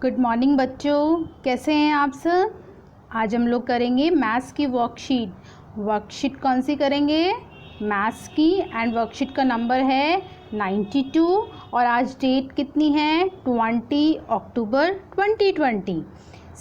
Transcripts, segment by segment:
Good morning बच्चों, कैसे हैं आप सब। आज हम लोग करेंगे मैथ्स की वर्कशीट कौन सी करेंगे, मैथ्स की। एंड वर्कशीट का नंबर है 92 और आज डेट कितनी है 20 अक्टूबर 2020।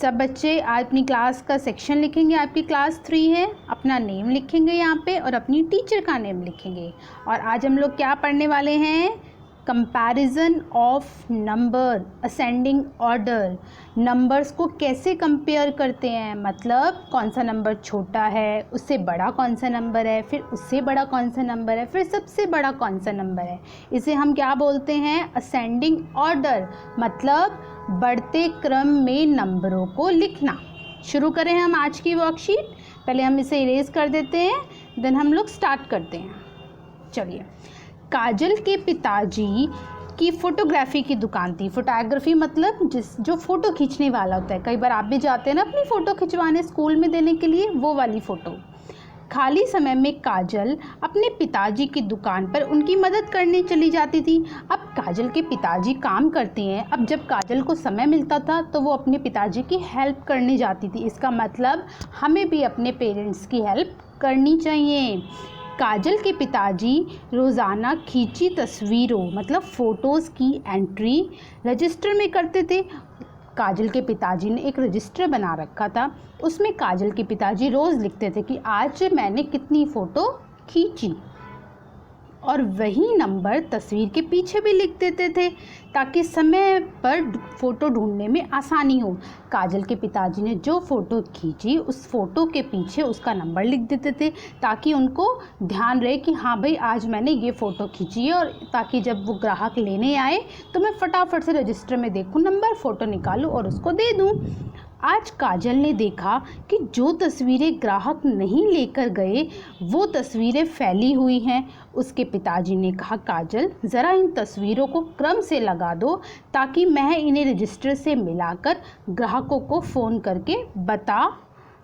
सब बच्चे आज अपनी क्लास का सेक्शन लिखेंगे। आपकी क्लास 3 है, अपना नेम लिखेंगे यहाँ पे और अपनी टीचर का नेम लिखेंगे। और आज हम लोग क्या पढ़ने वाले हैं, comparison of number, ascending order. Numbers को कैसे कंपेयर करते हैं, मतलब कौन सा नंबर छोटा है, उससे बड़ा कौन सा नंबर है, फिर उससे बड़ा कौन सा नंबर है, फिर सबसे बड़ा कौन सा नंबर है। इसे हम क्या बोलते हैं, असेंडिंग ऑर्डर, मतलब बढ़ते क्रम में नंबरों को लिखना। शुरू करें हम आज की वर्कशीट। पहले हम इसे इरेज कर देते हैं, देन हम लोग स्टार्ट करते हैं। चलिए, काजल के पिताजी की फ़ोटोग्राफी की दुकान थी। फोटोग्राफी मतलब जो फ़ोटो खींचने वाला होता है। कई बार आप भी जाते हैं ना अपनी फ़ोटो खिंचवाने स्कूल में देने के लिए, वो वाली फ़ोटो। खाली समय में काजल अपने पिताजी की दुकान पर उनकी मदद करने चली जाती थी। अब काजल के पिताजी काम करते हैं, अब जब काजल को समय मिलता था तो वो अपने पिताजी की हेल्प करने जाती थी। इसका मतलब हमें भी अपने पेरेंट्स की हेल्प करनी चाहिए। काजल के पिताजी रोज़ाना खींची तस्वीरों मतलब फ़ोटोज़ की एंट्री रजिस्टर में करते थे। काजल के पिताजी ने एक रजिस्टर बना रखा था, उसमें काजल के पिताजी रोज़ लिखते थे कि आज मैंने कितनी फ़ोटो खींची, और वही नंबर तस्वीर के पीछे भी लिख देते थे ताकि समय पर फ़ोटो ढूंढने में आसानी हो। काजल के पिताजी ने जो फ़ोटो खींची उस फ़ोटो के पीछे उसका नंबर लिख देते थे ताकि उनको ध्यान रहे कि हाँ भाई आज मैंने ये फ़ोटो खींची है, और ताकि जब वो ग्राहक लेने आए तो मैं फटाफट से रजिस्टर में देखूँ नंबर, फ़ोटो निकालूँ और उसको दे दूँ। आज काजल ने देखा कि जो तस्वीरें ग्राहक नहीं लेकर गए वो तस्वीरें फैली हुई हैं। उसके पिताजी ने कहा, काजल ज़रा इन तस्वीरों को क्रम से लगा दो ताकि मैं इन्हें रजिस्टर से मिलाकर ग्राहकों को फ़ोन करके बता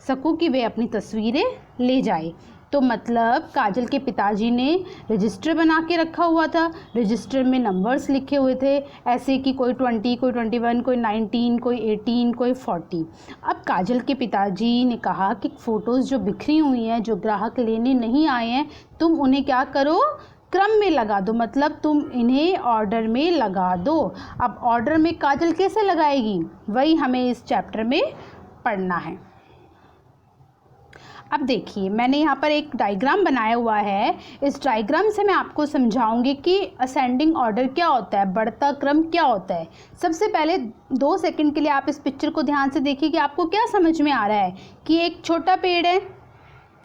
सकूं कि वे अपनी तस्वीरें ले जाए। तो मतलब काजल के पिताजी ने रजिस्टर बना के रखा हुआ था, रजिस्टर में नंबर्स लिखे हुए थे, ऐसे कि कोई 20, कोई 21, कोई 19, कोई 18, कोई 40। अब काजल के पिताजी ने कहा कि फ़ोटोज़ जो बिखरी हुई हैं, जो ग्राहक लेने नहीं आए हैं, तुम उन्हें क्या करो, क्रम में लगा दो, मतलब तुम इन्हें ऑर्डर में लगा दो। अब ऑर्डर में काजल कैसे लगाएगी, वही हमें इस चैप्टर में पढ़ना है। अब देखिए, मैंने यहाँ पर एक डायग्राम बनाया हुआ है। इस डायग्राम से मैं आपको समझाऊंगी कि असेंडिंग ऑर्डर क्या होता है, बढ़ता क्रम क्या होता है। सबसे पहले 2 सेकंड के लिए आप इस पिक्चर को ध्यान से देखिए कि आपको क्या समझ में आ रहा है कि एक छोटा पेड़ है,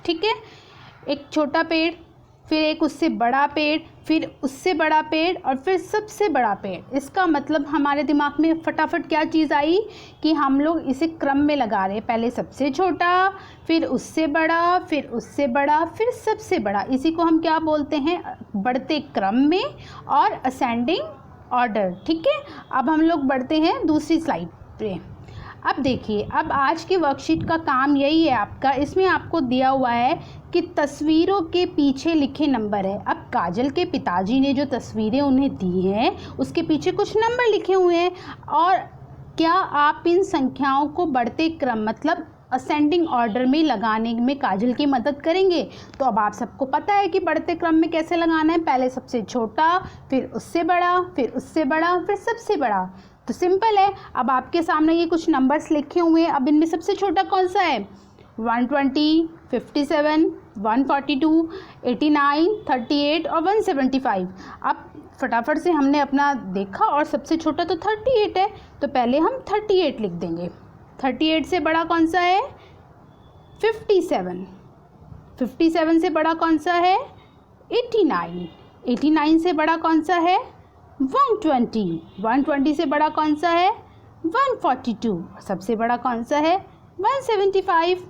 ठीक है, एक छोटा पेड़, फिर एक उससे बड़ा पेड़, फिर उससे बड़ा पेड़ और फिर सबसे बड़ा पेड़। इसका मतलब हमारे दिमाग में फटाफट क्या चीज़ आई कि हम लोग इसे क्रम में लगा रहे हैं, पहले सबसे छोटा, फिर उससे बड़ा, फिर उससे बड़ा, फिर सबसे बड़ा। इसी को हम क्या बोलते हैं, बढ़ते क्रम में और असेंडिंग ऑर्डर, ठीक है। अब हम लोग बढ़ते हैं दूसरी स्लाइड पे। अब देखिए, अब आज की वर्कशीट का काम यही है आपका, इसमें आपको दिया हुआ है कि तस्वीरों के पीछे लिखे नंबर है। अब काजल के पिताजी ने जो तस्वीरें उन्हें दी हैं उसके पीछे कुछ नंबर लिखे हुए हैं, और क्या आप इन संख्याओं को बढ़ते क्रम मतलब असेंडिंग ऑर्डर में लगाने में काजल की मदद करेंगे। तो अब आप सबको पता है कि बढ़ते क्रम में कैसे लगाना है, पहले सबसे छोटा, फिर उससे बड़ा, फिर उससे बड़ा, फिर सबसे बड़ा। तो सिंपल है। अब आपके सामने ये कुछ नंबर्स लिखे हुए हैं, अब इनमें सबसे छोटा कौन सा है, 120, 57, 142, 89, 38 और 175। अब फटाफट से हमने अपना देखा और सबसे छोटा तो 38 है, तो पहले हम 38 लिख देंगे। 38 से बड़ा कौन सा है, 57। 57 से बड़ा कौन सा है, 89। 89 से बड़ा कौन सा है, 120। 120 से बड़ा कौन सा है, 142। सबसे बड़ा कौन सा है, 175।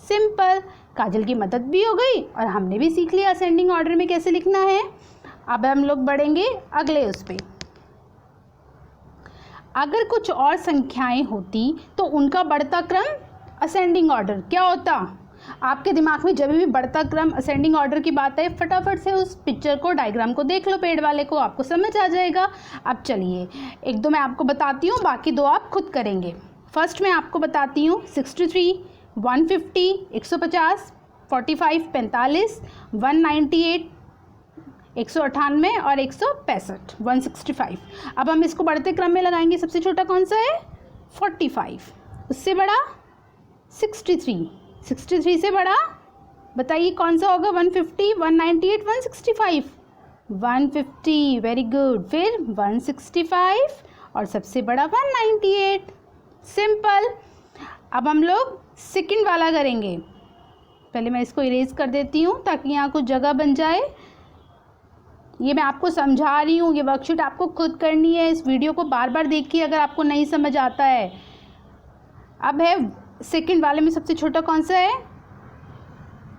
सिंपल, काजल की मदद भी हो गई और हमने भी सीख लिया असेंडिंग ऑर्डर में कैसे लिखना है। अब हम लोग बढ़ेंगे अगले उस पे। अगर कुछ और संख्याएं होती तो उनका बढ़ता क्रम असेंडिंग ऑर्डर क्या होता, आपके दिमाग में जब भी बढ़ता क्रम असेंडिंग ऑर्डर की बात है, फटाफट से उस पिक्चर को, डायग्राम को देख लो पेड़ वाले को, आपको समझ आ जाएगा। अब चलिए एक दो मैं आपको बताती हूँ, बाकी दो आप खुद करेंगे। फर्स्ट मैं आपको बताती हूँ 63, 150, 150, 45, 45, 198, 198 और 165, 165। अब हम इसको बढ़ते क्रम में लगाएंगे। सबसे छोटा कौन सा है? 45। उससे बड़ा 63, 63 से बड़ा बताइए कौन सा होगा? 150, 198, 165, 150। Very good. फिर 165 और सबसे बड़ा 198। सिंपल। अब हम लोग सेकंड वाला करेंगे। पहले मैं इसको इरेज कर देती हूँ ताकि यहाँ कुछ जगह बन जाए। ये मैं आपको समझा रही हूँ, ये वर्कशीट आपको खुद करनी है। इस वीडियो को बार बार देखिए अगर आपको नहीं समझ आता है। अब है सेकंड वाले में सबसे छोटा कौन सा है?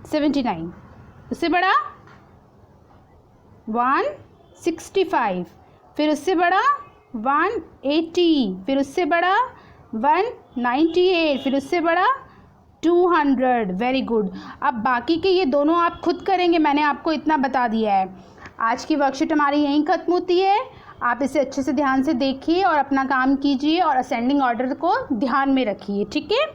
79। उससे बड़ा 165। फिर उससे बड़ा 180। फिर उससे बड़ा 198। फिर उससे बड़ा 200। Very good. अब बाकी के ये दोनों आप खुद करेंगे, मैंने आपको इतना बता दिया है। आज की वर्कशीट हमारी यहीं ख़त्म होती है। आप इसे अच्छे से ध्यान से देखिए और अपना काम कीजिए और असेंडिंग ऑर्डर को ध्यान में रखिए, ठीक है।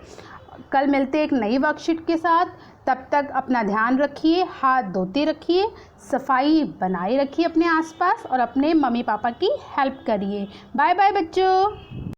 कल मिलते हैं एक नई वर्कशीट के साथ। तब तक अपना ध्यान रखिए, हाथ धोते रखिए, सफाई बनाए रखिए अपने आसपास और अपने मम्मी पापा की हेल्प करिए। बाय बाय बच्चों।